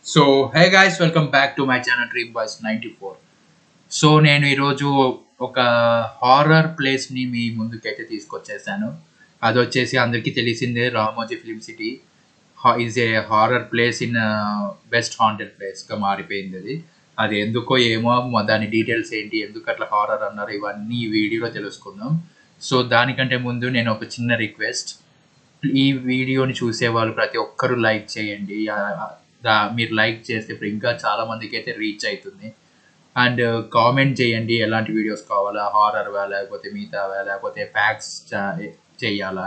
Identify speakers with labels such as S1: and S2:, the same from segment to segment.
S1: So, hey guys, welcome back to my channel Dream Boys 94. So నేను ఈరోజు ఒక horror ప్లేస్ని మీ ముందుకైతే తీసుకొచ్చేసాను. అది వచ్చేసి అందరికీ తెలిసిందే, Ramoji film city is a horror place in best haunted ప్లేస్గా మారిపోయింది. అది ఎందుకో ఏమో, దాని డీటెయిల్స్ ఏంటి, ఎందుకు అట్లా హారర్ అన్నారు, ఇవన్నీ ఈ వీడియోలో తెలుసుకుందాం. సో దానికంటే ముందు నేను ఒక చిన్న రిక్వెస్ట్, ఈ వీడియోని చూసేవాళ్ళు ప్రతి ఒక్కరూ లైక్ చేయండి. మీరు లైక్ చేస్తే ఇప్పుడు ఇంకా చాలా మందికి అయితే రీచ్ అవుతుంది. అండ్ కామెంట్ చేయండి, ఎలాంటి వీడియోస్ కావాలా, హారర్వా లేకపోతే మిగతావా లేకపోతే ఫ్యాక్ట్స్ చేయాలా,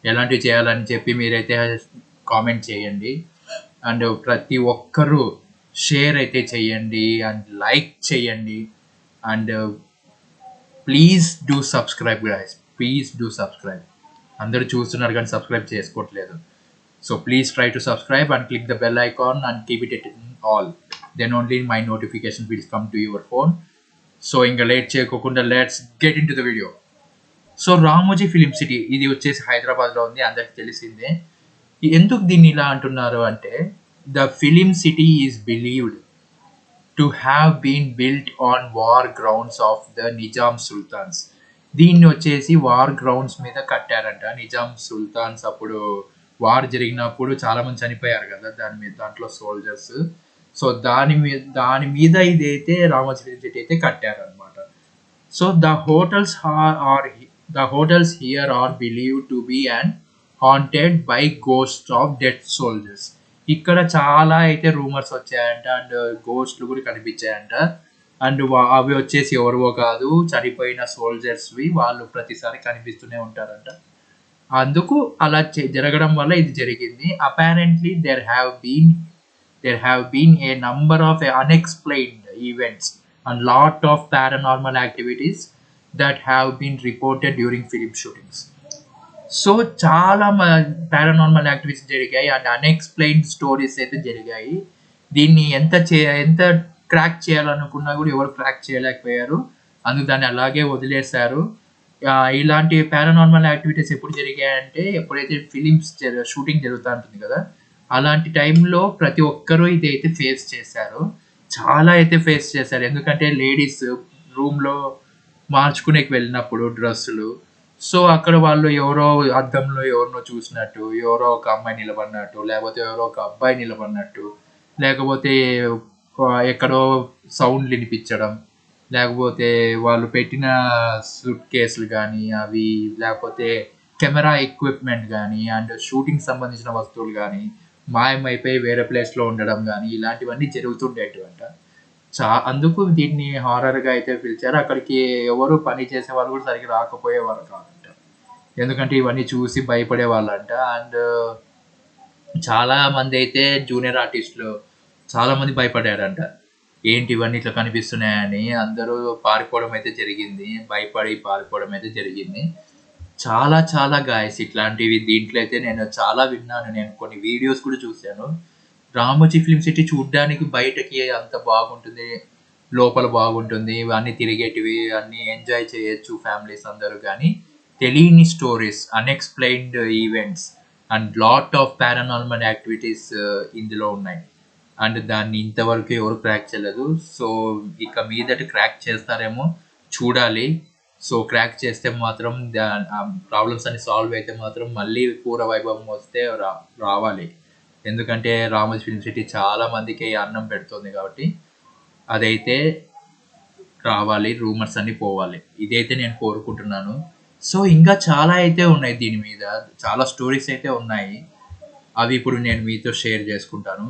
S1: ఎలాంటివి చేయాలని చెప్పి మీరైతే కామెంట్ చేయండి. అండ్ ప్రతి ఒక్కరూ షేర్ అయితే చేయండి అండ్ లైక్ చేయండి. And please do subscribe guys, please do subscribe. అందరూ చూస్తున్నారు కానీ సబ్స్క్రైబ్ చేసుకోవట్లేదు. So please try to subscribe and click the bell icon and keep it in all. Then only my notification will come to your phone. So ఇంకా late చేయకోకుండా let's get in to the video. So Ramoji film city ఇది వచ్చేసి హైదరాబాద్లో ఉంది, అందరికి తెలిసిందే. ఎందుకు దీన్ని ఇలా అంటున్నారు అంటే, the film city is believed to have been built on war grounds of the Nizam sultans. దీన్ని వచ్చేసి వార్ గ్రౌండ్స్ మీద కట్టారంట. నిజాం సుల్తాన్స్ అప్పుడు వార్ జరిగినప్పుడు చాలా మంది చనిపోయారు కదా, దాంట్లో సోల్జర్స్. సో దాని మీద ఇదైతే రామోజీ ఫిలిం సిటీ అయితే కట్టారనమాట. So the hotels here are believe to be and haunted by ghost of dead soldiers. ఇక్కడ చాలా అయితే రూమర్స్ వచ్చాయంట అండ్ గోస్ట్లు కూడా కనిపించాయంట. అండ్ అవి వచ్చేసి ఎవరివో కాదు, చనిపోయిన సోల్జర్స్వి. వాళ్ళు ప్రతిసారి కనిపిస్తూనే ఉంటారంట. అందుకు అలా జరగడం వల్ల ఇది జరిగింది. Apparently there have been a number of unexplained events and lot of paranormal activities that have been reported during film shootings. So చాలా పారానార్మల్ యాక్టివిటీస్ జరిగాయి అండ్ అన్ఎక్స్ప్లెయిన్డ్ స్టోరీస్ అయితే జరిగాయి. దీన్ని ఎంత క్రాక్ చేయాలనుకున్నా కూడా ఎవరు క్రాక్ చేయలేకపోయారు. అందుకు దాన్ని అలాగే వదిలేశారు. ఇలాంటి పారానార్మల్ యాక్టివిటీస్ ఎప్పుడు జరిగాయంటే, ఎప్పుడైతే ఫిలిమ్స్ షూటింగ్ జరుగుతూ ఉంటుంది కదా, అలాంటి టైంలో ప్రతి ఒక్కరూ ఇదైతే ఫేస్ చేశారు. చాలా అయితే ఫేస్ చేశారు. ఎందుకంటే లేడీస్ రూమ్లో మార్చుకునేకి వెళ్ళినప్పుడు డ్రెస్సులు, సో అక్కడ వాళ్ళు ఎవరో అద్దంలో ఎవరినో చూసినట్టు, ఎవరో ఒక అమ్మాయి నిలబడినట్టు, లేకపోతే ఎవరో ఒక అబ్బాయి నిలబడినట్టు, లేకపోతే ఎక్కడో సౌండ్లు వినిపించడం, లేకపోతే వాళ్ళు పెట్టిన సూట్ కేసులు కానీ అవి, లేకపోతే కెమెరా ఎక్విప్మెంట్ కానీ అండ్ షూటింగ్ సంబంధించిన వస్తువులు కానీ మాయమైపోయి వేరే ప్లేస్లో ఉండడం కానీ ఇలాంటివన్నీ జరుగుతుండేటివంట. అందుకు దీన్ని హారర్గా అయితే పిలిచారు. అక్కడికి ఎవరు పని చేసే వాళ్ళు కూడా సరిగ్గా రాకపోయేవారు కాదంట, ఎందుకంటే ఇవన్నీ చూసి భయపడే వాళ్ళంట. అండ్ చాలా మంది అయితే జూనియర్ ఆర్టిస్టులు చాలామంది భయపడారంట. ఏంటి ఇవన్నీ ఇట్లా కనిపిస్తున్నాయని అందరూ పారిపోవడం అయితే జరిగింది, భయపడి పారిపోవడం అయితే జరిగింది. చాలా చాలా గాయస్ ఇట్లాంటివి దీంట్లో అయితే నేను చాలా విన్నాను. నేను కొన్ని వీడియోస్ కూడా చూశాను. రామోజీ ఫిలిం సిటీ చూడ్డానికి బయటకి అంత బాగుంటుంది, లోపల బాగుంటుంది, ఇవన్నీ తిరిగేటివి అన్నీ ఎంజాయ్ చేయొచ్చు ఫ్యామిలీస్ అందరూ. కానీ తెలియని stories, unexplained events and lot of paranormal activities ఇందులో ఉన్నాయి. అండ్ దాన్ని ఇంతవరకు ఎవరు క్రాక్ చేయలేదు. సో ఇక మీదట క్రాక్ చేస్తారేమో చూడాలి. సో క్రాక్ చేస్తే మాత్రం ప్రాబ్లమ్స్ అన్ని సాల్వ్ అయితే మాత్రం మళ్ళీ పూర్వ వైభవం వస్తే రావాలి. ఎందుకంటే రామోజీ ఫిలిం సిటీ చాలా మందికి అన్నం పెడుతుంది కాబట్టి అదైతే రావాలి, రూమర్స్ అన్ని పోవాలి. ఇదైతే నేను కోరుకుంటున్నాను. సో ఇంకా చాలా అయితే ఉన్నాయి, దీని మీద చాలా స్టోరీస్ అయితే ఉన్నాయి. అవి ఇప్పుడు నేను మీతో షేర్ చేసుకుంటాను.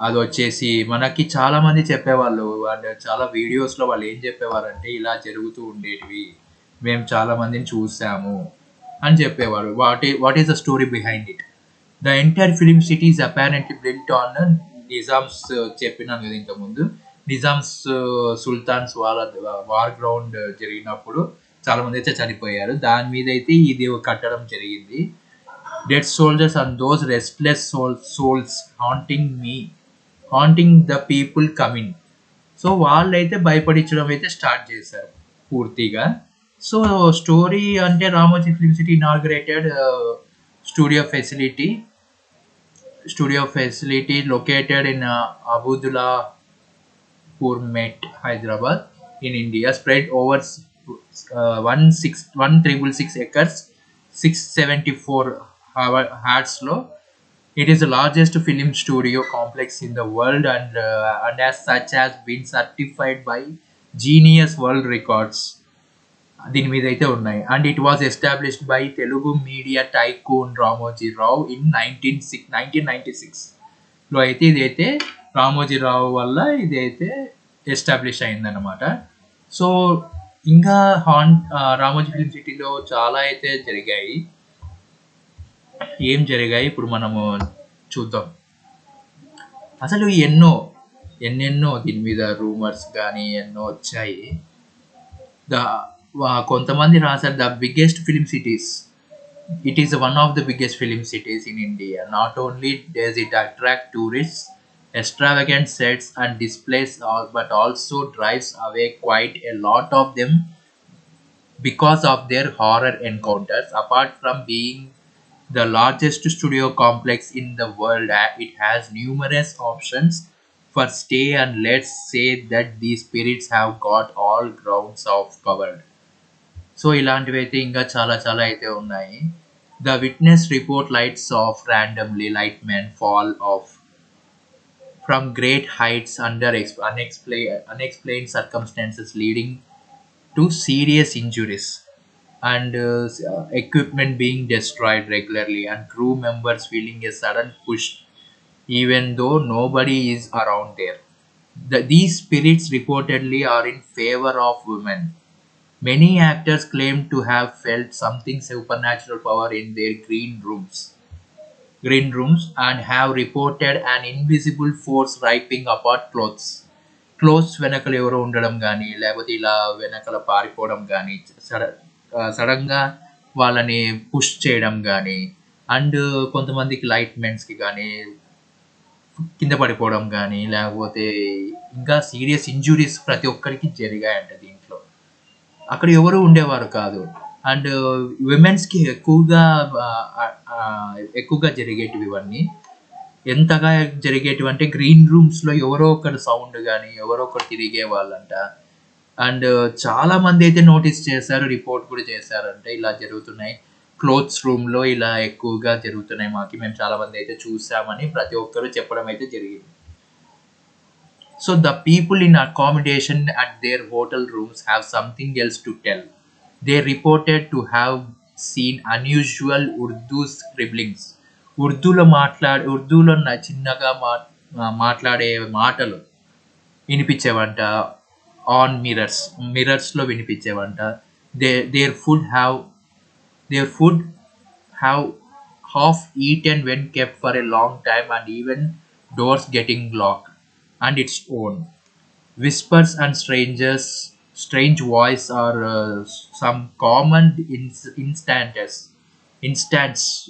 S1: అది వచ్చేసి మనకి చాలా మంది చెప్పేవాళ్ళు అండ్ చాలా వీడియోస్లో వాళ్ళు ఏం చెప్పేవారంటే, ఇలా జరుగుతూ ఉండేటివి, మేము చాలా మందిని చూసాము అని చెప్పేవారు. What is the story behind it? The entire film city is apparently built on Nizams. చెప్పినాను కదా ఇంతకుముందు, నిజామ్స్ సుల్తాన్స్ వాళ్ళ వార్ గ్రౌండ్ జరిగినప్పుడు చాలా మంది అయితే చనిపోయారు. దాని మీద అయితే ఇది కట్టడం జరిగింది. Dead soldiers and those restless souls haunting the people coming. So వాళ్ళైతే భయపడించడం అయితే స్టార్ట్ చేశారు పూర్తిగా. సో స్టోరీ అంటే, Ramoji film city inaugurated studio facility studio facility located in Abdullah Purmet, Hyderabad, in India, spread over 1,666 acres, 674 Hartslow. It is the largest film studio complex in the world, and as such has been certified by Genius World Records. దీని మీద అయితే ఉన్నాయి. And it was established by Telugu media tycoon Ramoji Rao in 1996లో అయితే ఇదైతే రామోజీరావు వల్ల ఇదైతే establish అయిందన్నమాట. So ఇంకా రామోజీ ఫిల్మ్ సిటీలో చాలా అయితే జరిగాయి. ఏం జరిగాయి ఇప్పుడు మనము చూద్దాం. అసలు ఎన్నెన్నో దీని మీద రూమర్స్ కానీ ఎన్నో వచ్చాయి. కొంతమంది రాశారు the biggest film cities. It is one of the biggest film cities in India. Not only does it attract tourists, extravagant sets and displays, but also drives away quite a lot of them because of their horror encounters. Apart from being the largest studio complex in the world, it has numerous options for stay, and let's say that these spirits have got all grounds of covered. So ఇలాంటివి అయితే ఇంకా చాలా చాలా అయితే ఉన్నాయి. The witness report lights off randomly, light men fall off from great heights under unexplained circumstances, leading to serious injuries, and equipment being destroyed regularly, and crew members feeling a sudden push even though nobody is around there. These spirits reportedly are in favor of women. Many actors claim to have felt something supernatural power in their green rooms and have reported an invisible force ripping apart clothes వెనకలు ఎవరో ఉండడం కానీ, లేకపోతే ఇలా వెనకల పారిపోవడం కానీ, సడన్గా వాళ్ళని పుష్ చేయడం కానీ, అండ్ కొంతమందికి లైట్మెన్స్కి కానీ కింద పడిపోవడం కానీ, లేకపోతే ఇంకా సీరియస్ ఇంజురీస్ ప్రతి ఒక్కరికి జరిగాయంట దీంట్లో. అక్కడ ఎవరు ఉండేవారు కాదు. అండ్ విమెన్స్కి ఎక్కువగా జరిగేటివి ఇవన్నీ. ఎంతగా జరిగేటివి అంటే గ్రీన్ రూమ్స్లో ఎవరో ఒకరు సౌండ్ కానీ ఎవరో ఒకరు తిరిగే వాళ్ళంట. అండ్ చాలా మంది అయితే నోటీస్ చేశారు, రిపోర్ట్ కూడా చేశారంటే ఇలా జరుగుతున్నాయి క్లోత్స్ రూమ్లో, ఇలా ఎక్కువగా జరుగుతున్నాయి మేము చాలా మంది అయితే చూసామని ప్రతి ఒక్కరు చెప్పడం అయితే జరిగింది. So the people in accommodation at their hotel rooms have something else to tell. They reported to have seen unusual Urdu scribblings. ఉర్దూలో చిన్నగా మాట్లాడే మాటలు వినిపించేవంట. ఆన్ మిరర్స్లో వినిపించేవంట. Their food have half eaten when kept for a long time, and even doors getting locked and its own. Whispers and strange voice are some common instants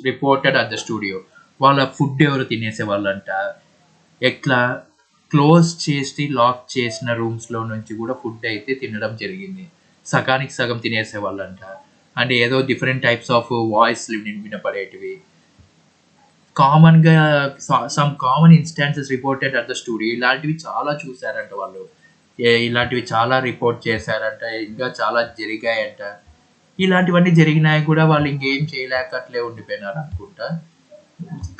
S1: reported at the studio. వాళ్ళ food ఎవరు తినేసే వాళ్ళంట. ఎట్లా close చేసి lock చేసిన రూమ్స్లో నుంచి కూడా food అయితే తినడం జరిగింది. సగానికి సగం తినేసే వాళ్ళంట. అండ్ ఏదో డిఫరెంట్ టైప్స్ ఆఫ్ వాయిస్ వినపడేటివి. కామన్గా some common instances reported at the studio. ఇలాంటివి చాలా చూసారంట వాళ్ళు, ఇలాంటివి చాలా రిపోర్ట్ చేశారంట, ఇంకా చాలా జరిగాయంట. ఇలాంటివన్నీ జరిగినాయి కూడా వాళ్ళు ఇంకేం చేయలేక అట్లే ఉండిపోయినారు అనుకుంటా.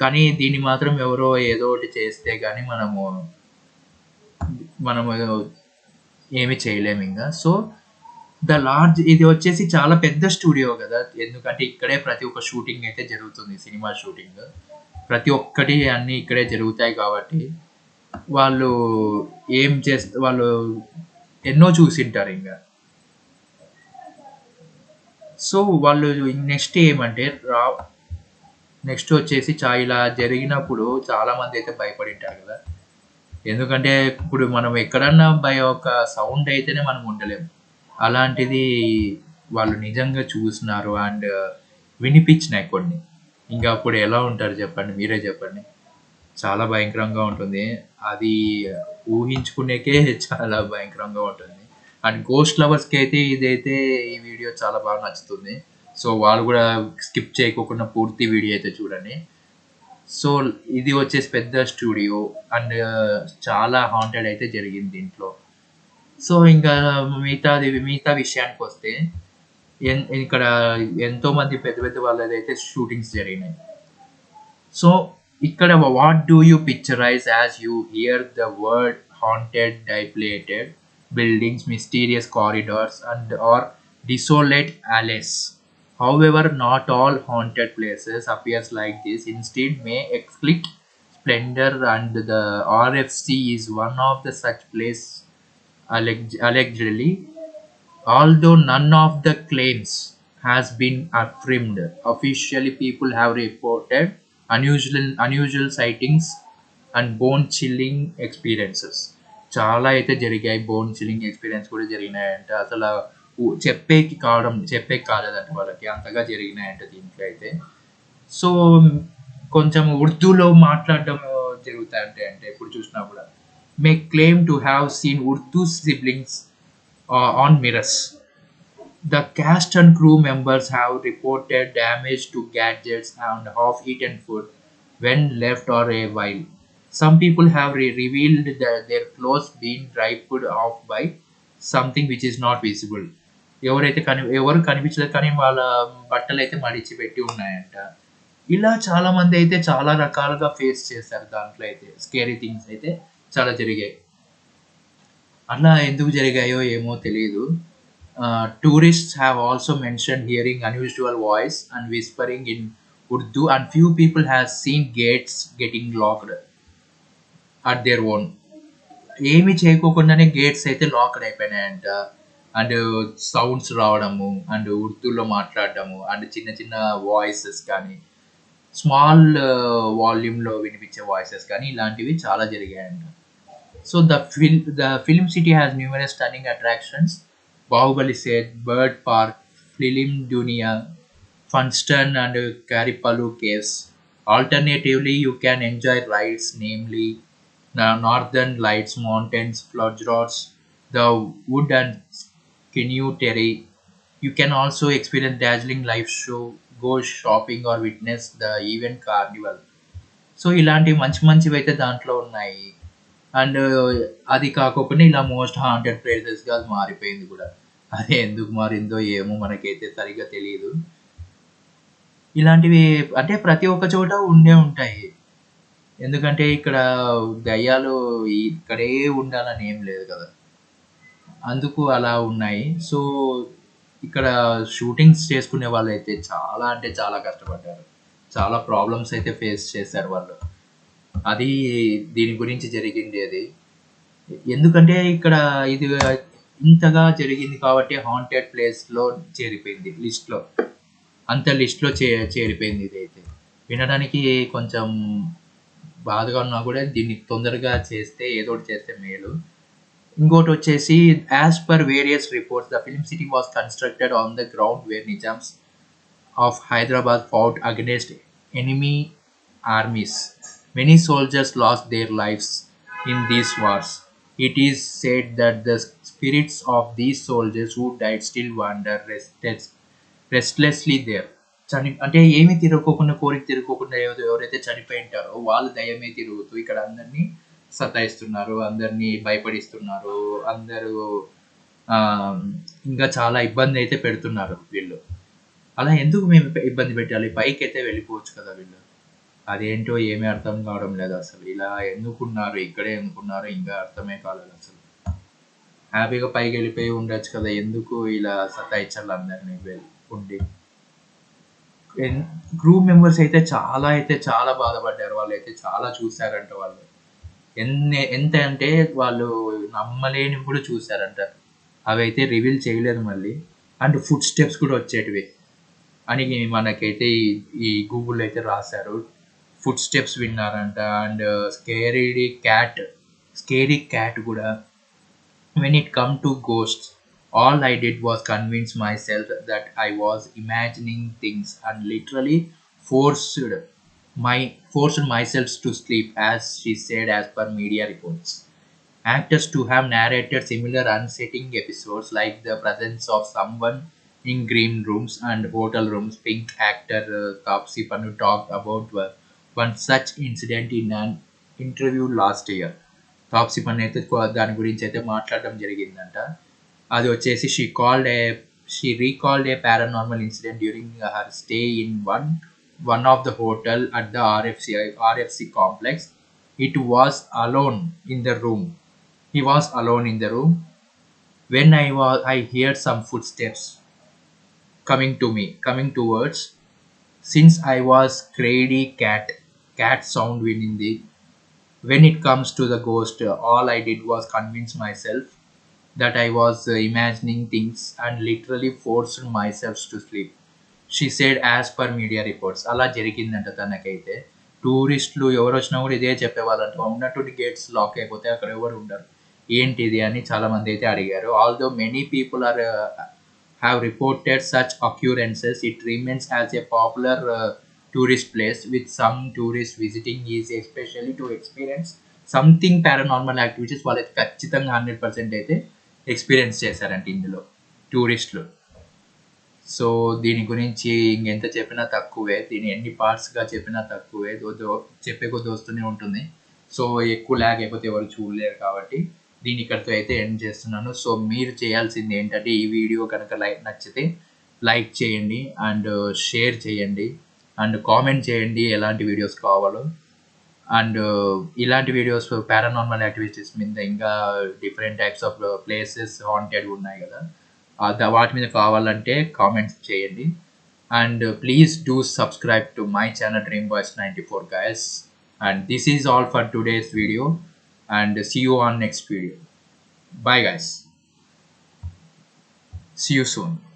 S1: కానీ దీన్ని మాత్రం ఎవరో ఏదో ఒకటి చేస్తే కానీ మనము ఏమి చేయలేము ఇంకా. సో ఇది వచ్చేసి చాలా పెద్ద స్టూడియో కదా, ఎందుకంటే ఇక్కడే ప్రతి ఒక్క షూటింగ్ అయితే జరుగుతుంది. సినిమా షూటింగ్ ప్రతి ఒక్కటి అన్నీ ఇక్కడే జరుగుతాయి కాబట్టి వాళ్ళు వాళ్ళు ఎన్నో చూసింటారు ఇంకా. సో వాళ్ళు నెక్స్ట్ ఏమంటే నెక్స్ట్ వచ్చేసి ఇలా జరిగినప్పుడు చాలామంది అయితే భయపడింటారు కదా. ఎందుకంటే ఇప్పుడు మనం ఎక్కడన్నా ఒక సౌండ్ అయితేనే మనం ఉండలేము. అలాంటిది వాళ్ళు నిజంగా చూసినారు అండ్ వినిపించినాయి కొన్ని. ఇంకా అప్పుడు ఎలా ఉంటారు చెప్పండి, మీరే చెప్పండి. చాలా భయంకరంగా ఉంటుంది. అది ఊహించుకునేకే చాలా భయంకరంగా ఉంటుంది. అండ్ గోస్ట్ లవర్స్కి అయితే ఇదైతే ఈ వీడియో చాలా బాగా నచ్చుతుంది. సో వాళ్ళు కూడా స్కిప్ చేయకోకుండా పూర్తి వీడియో అయితే చూడండి. సో ఇది వచ్చేసి పెద్ద స్టూడియో అండ్ చాలా హాంటెడ్ అయితే జరిగింది దీంట్లో. సో ఇంకా మిగతా విషయానికి వస్తే ఇక్కడ ఎంతో మంది పెద్ద పెద్ద వాళ్ళదైతే షూటింగ్స్ జరిగినాయి. సో ఇక్కడ what do you picturise as you here the word haunted, dilapidated buildings, mysterious corridors, and or desolate alleys? However, not all haunted places appears like this. Instead, may exquisite splendor, and the RFC is one of the such place allegedly. Although none of the claims has been affirmed, officially people have reported unusual sightings and bone chilling experiences. చాలా అయితే జరిగాయి, bone chilling experience కూడా జరిగినాయంట. అసలు చెప్పేకి కాలేదంట వాళ్ళకి, అంతగా జరిగినాయంట దీంట్లో అయితే. So కొంచెం ఉర్దూలో మాట్లాడడం జరుగుతాయంటే అంటే ఇప్పుడు చూసినా కూడా may claim to have seen Urdu scribblings on mirrors. The cast and crew members have reported damage to gadgets and half-eaten food when left or a while. Some people have revealed that their clothes being ripped off by something which is not visible. ఎవరు కనిపించలేదు కానీ వాళ్ళ బట్టలు అయితే మడిచి పెట్టి ఉన్నాయంట. ఇలా చాలా మంది అయితే చాలా రకాలుగా ఫేస్ చేశారు. దాంట్లో అయితే స్కేరీ థింగ్స్ అయితే చాలా జరిగాయి. అలా ఎందుకు జరిగాయో ఏమో తెలియదు. Tourists have also mentioned hearing unusual voice and whispering in Urdu, and few people have seen gates getting locked at their own. ఏమి చేయకోకుండానే గేట్స్ అయితే లాక్డ్ అయిపోయినాయంట. అండ్ సౌండ్స్ రావడము అండ్ ఉర్దూలో మాట్లాడడము అండ్ చిన్న చిన్న వాయిసెస్ కానీ స్మాల్ వాల్యూమ్లో వినిపించే వాయిసెస్ కానీ ఇలాంటివి చాలా జరిగాయంట. So the film city has numerous stunning attractions. Bahubali set, Bird Park, Film Dunia, Funston and Karipalu caves. Alternatively, you can enjoy rides, namely Northern Lights, Mountains, Fjords, the Wood and Canoe Terry. You can also experience dazzling live show, go shopping or witness the event carnival. So ఇలాంటి మంచి మంచివి అయితే దాంట్లో ఉన్నాయి. And అది కాకుండా ఇలా most haunted ప్లేసెస్గా అది మారిపోయింది కూడా. అదే ఎందుకు మారిందో ఏమో మనకైతే సరిగ్గా తెలియదు. ఇలాంటివి అంటే ప్రతి ఒక్క చోట ఉండే ఉంటాయి. ఎందుకంటే ఇక్కడ దయ్యాలు ఇక్కడే ఉండాలని ఏం లేదు కదా, అందుకు అలా ఉన్నాయి. సో ఇక్కడ షూటింగ్స్ చేసుకునే వాళ్ళు అయితే చాలా అంటే చాలా కష్టపడ్డారు, చాలా ప్రాబ్లమ్స్ అయితే ఫేస్ చేశారు వాళ్ళు. అది దీని గురించి జరిగింది అది. ఎందుకంటే ఇక్కడ ఇది ఇంతగా జరిగింది కాబట్టి హాంటెడ్ ప్లేస్లో చేరిపోయింది లిస్ట్లో, అంత లిస్ట్లో చేరిపోయింది. ఇదైతే వినడానికి కొంచెం బాధగా ఉన్నా కూడా దీన్ని తొందరగా చేస్తే ఏదో ఒకటి చేస్తే మేలు. ఇంకోటి వచ్చేసి as per various reports the film city was constructed on the ground where Nizams of Hyderabad fought against enemy armies. Many soldiers lost their lives in these wars. It is said that the spirits of these soldiers who died still wander restlessly there. అంటే ఏమి తిరగకోకుండా కోరిక తిరగకోకుండా ఎవరైతే చనిపోయి ఉంటారో వాళ్ళు దయ్యమే తిరుగుతూ ఇక్కడ అందరినీ సతాయిస్తున్నారు, అందరినీ భయపడిస్తున్నారు, అందరూ ఇంకా చాలా ఇబ్బంది అయితే పెడుతున్నారు వీళ్ళు. అలా ఎందుకు మేము ఇబ్బంది పెట్టాలి, పైకి అయితే వెళ్ళిపోవచ్చు కదా వీళ్ళు. అదేంటో ఏమీ అర్థం కావడం లేదు అసలు. ఇలా ఎందుకున్నారు, ఇక్కడే ఎందుకున్నారు ఇంకా అర్థమే కాలేదు అసలు. హ్యాపీగా పైకి వెళ్ళిపోయి ఉండొచ్చు కదా, ఎందుకు ఇలా సతాయించాలి అందరినీ ఉండి. క్రూ మెంబర్స్ అయితే చాలా బాధపడ్డారు. వాళ్ళు అయితే చాలా చూసారంట. వాళ్ళు ఎంత అంటే వాళ్ళు నమ్మలేని కూడా చూసారంట. అవి అయితే రివీల్ చేయలేదు మళ్ళీ. అండ్ ఫుడ్ స్టెప్స్ కూడా వచ్చేటివి అని మనకైతే ఈ గూగుల్ అయితే రాశారు. ఫుడ్ స్టెప్స్ విన్నారంట. అండ్ స్కేరీ క్యాట్ కూడా. when it come to ghosts, all I did was convince myself that I was imagining things and literally forced myself to sleep, as she said, as per media reports. Actors to have narrated similar unsettling episodes, like the presence of someone in green rooms and hotel rooms. Pink actor Taapsee Pannu talked about one such incident in an interview last year. Taapsee పన్ను అయితే దాని గురించి అయితే మాట్లాడడం జరిగిందంట. అది వచ్చేసి she recalled a paranormal incident during her stay in one of the hotel at the RFC complex. It was alone in the room. He was alone in the room when I heard some footsteps coming towards. Since I was crazy cat sound within the when it comes to the ghost, all I did was convince myself that I was imagining things and literally forced myself to sleep. She said as per media reports. అలా జరిగిందంట తనకైతే. టూరిస్టులు ఎవరు వచ్చినా కూడా ఇదే చెప్పేవాళ్ళంట, ఉన్నటువంటి gates lock అయిపోతే అక్కడ ఎవరు ఉండరు, ఏంటిది అని చాలా మంది అయితే అడిగారు. Although many people have reported such occurrences, it remains as a popular tourist place with some tourists visiting is especially to experience something paranormal activities వాళ్ళైతే ఖచ్చితంగా 100% అయితే ఎక్స్పీరియన్స్ చేశారంట ఇందులో టూరిస్టులు. సో దీని గురించి ఇంకెంత చెప్పినా తక్కువే, దీని ఎన్ని పార్ట్స్గా చెప్పినా తక్కువే, చెప్పే కొద్ది వస్తూనే ఉంటుంది. సో ఎక్కువ ల్యాగ్ అయిపోతే ఎవరు చూడలేరు కాబట్టి దీని ఇక్కడితో అయితే ఎండ్ చేస్తున్నాను. సో మీరు చేయాల్సింది ఏంటంటే ఈ వీడియో కనుక నచ్చితే లైక్ చేయండి అండ్ షేర్ చేయండి అండ్ కామెంట్ చేయండి ఎలాంటి వీడియోస్ కావాలో. అండ్ ఇలాంటి వీడియోస్ పారానార్మల్ యాక్టివిటీస్ మీద ఇంకా different types of places haunted ఉన్నాయి కదా, వాటి మీద కావాలంటే కామెంట్స్ చేయండి. And please do subscribe to my channel dream boys 94 guys. And this is all for today's video and see you on next video. Bye guys, see you soon.